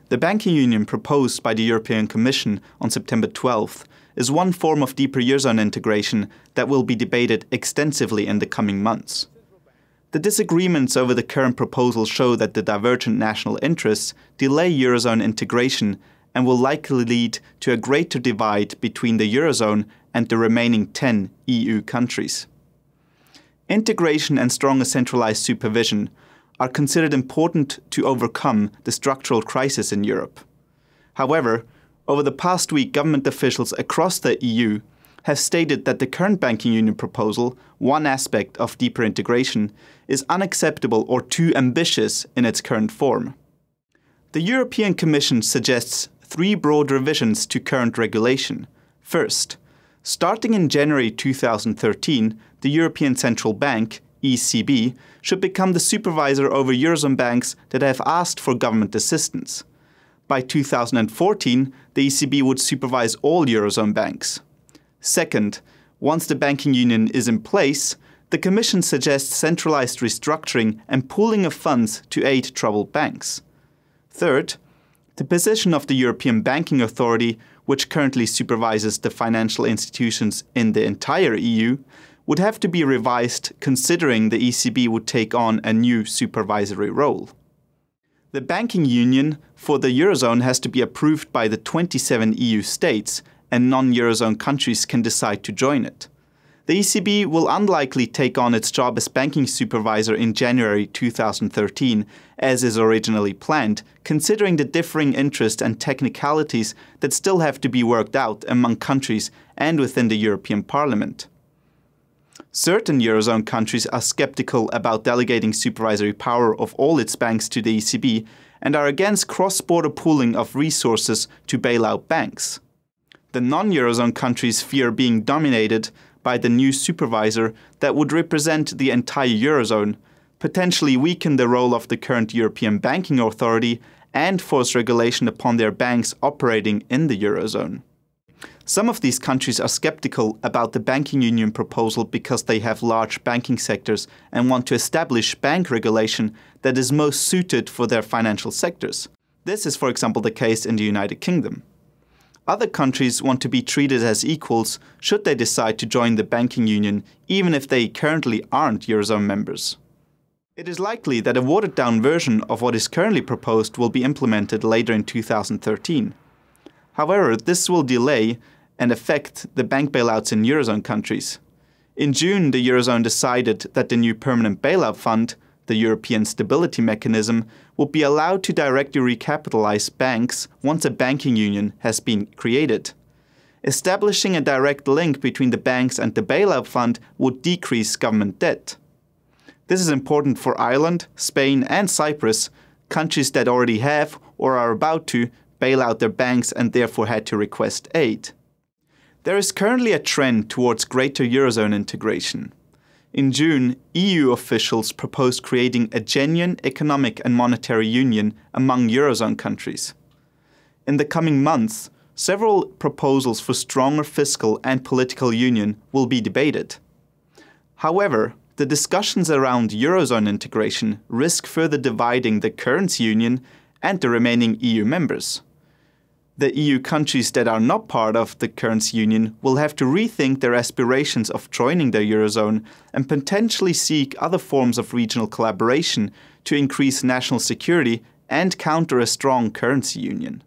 The banking union proposed by the European Commission on September 12th is one form of deeper eurozone integration that will be debated extensively in the coming months. The disagreements over the current proposal show that the divergent national interests delay eurozone integration and will likely lead to a greater divide between the eurozone and the remaining 10 EU countries. Integration and stronger centralized supervision are considered important to overcome the structural crisis in Europe. However, over the past week, government officials across the EU have stated that the current banking union proposal, one aspect of deeper integration, is unacceptable or too ambitious in its current form. The European Commission suggests 3 broad revisions to current regulation. First, starting in January 2013, the European Central Bank, ECB, should become the supervisor over eurozone banks that have asked for government assistance. By 2014, the ECB would supervise all eurozone banks. Second, once the banking union is in place, the Commission suggests centralized restructuring and pooling of funds to aid troubled banks. Third, the position of the European Banking Authority, which currently supervises the financial institutions in the entire EU, would have to be revised considering the ECB would take on a new supervisory role. The banking union for the eurozone has to be approved by the 27 EU states, and non-eurozone countries can decide to join it. The ECB will unlikely take on its job as banking supervisor in January 2013, as is originally planned, considering the differing interests and technicalities that still have to be worked out among countries and within the European Parliament. Certain eurozone countries are skeptical about delegating supervisory power of all its banks to the ECB and are against cross-border pooling of resources to bail out banks. The non-eurozone countries fear being dominated by the new supervisor that would represent the entire eurozone, potentially weaken the role of the current European Banking Authority, and force regulation upon their banks operating in the eurozone. Some of these countries are skeptical about the banking union proposal because they have large banking sectors and want to establish bank regulation that is most suited for their financial sectors. This is, for example, the case in the United Kingdom. Other countries want to be treated as equals should they decide to join the banking union, even if they currently aren't eurozone members. It is likely that a watered-down version of what is currently proposed will be implemented later in 2013. However, this will delay and affect the bank bailouts in eurozone countries. In June, the eurozone decided that the new permanent bailout fund, the European Stability Mechanism, will be allowed to directly recapitalize banks once a banking union has been created. Establishing a direct link between the banks and the bailout fund would decrease government debt. This is important for Ireland, Spain and Cyprus, countries that already have or are about to bail out their banks and therefore had to request aid. There is currently a trend towards greater eurozone integration. In June, EU officials proposed creating a genuine economic and monetary union among eurozone countries. In the coming months, several proposals for stronger fiscal and political union will be debated. However, the discussions around eurozone integration risk further dividing the currency union and the remaining EU members. The EU countries that are not part of the currency union will have to rethink their aspirations of joining the eurozone and potentially seek other forms of regional collaboration to increase national security and counter a strong currency union.